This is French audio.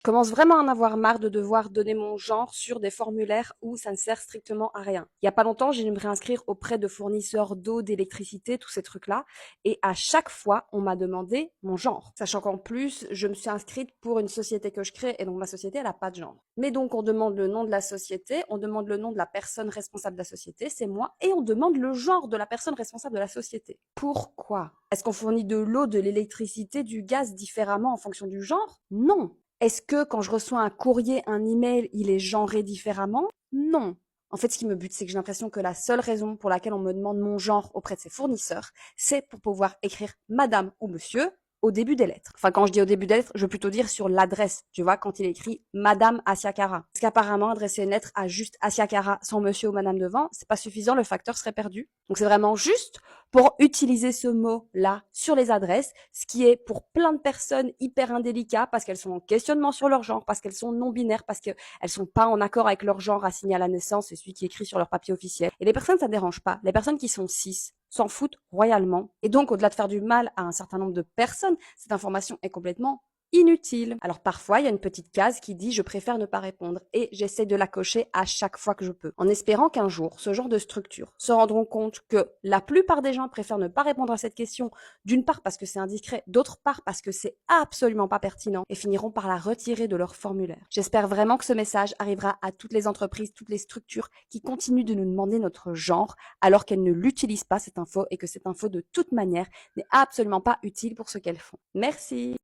Commence vraiment à en avoir marre de devoir donner mon genre sur des formulaires où ça ne sert strictement à rien. Il y a pas longtemps, j'ai dû me réinscrire auprès de fournisseurs d'eau, d'électricité, tous ces trucs-là. Et à chaque fois, on m'a demandé mon genre. Sachant qu'en plus, je me suis inscrite pour une société que je crée et donc ma société, elle a pas de genre. Mais donc, on demande le nom de la société, on demande le nom de la personne responsable de la société, c'est moi, et on demande le genre de la personne responsable de la société. Pourquoi? Est-ce qu'on fournit de l'eau, de l'électricité, du gaz différemment en fonction du genre? Non. Est-ce que quand je reçois un courrier, un email, il est genré différemment? Non. En fait, ce qui me bute, c'est que j'ai l'impression que la seule raison pour laquelle on me demande mon genre auprès de ces fournisseurs, c'est pour pouvoir écrire madame ou monsieur au début des lettres. Enfin, quand je dis au début des lettres, je veux plutôt dire sur l'adresse. Tu vois, quand il est écrit Madame Asiakara. Parce qu'apparemment, adresser une lettre à juste Asiakara sans monsieur ou madame devant, c'est pas suffisant, le facteur serait perdu. Donc c'est vraiment juste pour utiliser ce mot-là sur les adresses, ce qui est pour plein de personnes hyper indélicat parce qu'elles sont en questionnement sur leur genre, parce qu'elles sont non-binaires, parce qu'elles sont pas en accord avec leur genre assigné à la naissance, c'est celui qui est écrit sur leur papier officiel. Et les personnes, ça dérange pas. Les personnes qui sont cis s'en foutent royalement. Et donc, au-delà de faire du mal à un certain nombre de personnes, cette information est complètement inutile. Alors parfois, il y a une petite case qui dit je préfère ne pas répondre et j'essaie de la cocher à chaque fois que je peux, en espérant qu'un jour, ce genre de structure se rendront compte que la plupart des gens préfèrent ne pas répondre à cette question, d'une part parce que c'est indiscret, d'autre part parce que c'est absolument pas pertinent et finiront par la retirer de leur formulaire. J'espère vraiment que ce message arrivera à toutes les entreprises, toutes les structures qui continuent de nous demander notre genre alors qu'elles ne l'utilisent pas cette info et que cette info de toute manière n'est absolument pas utile pour ce qu'elles font. Merci.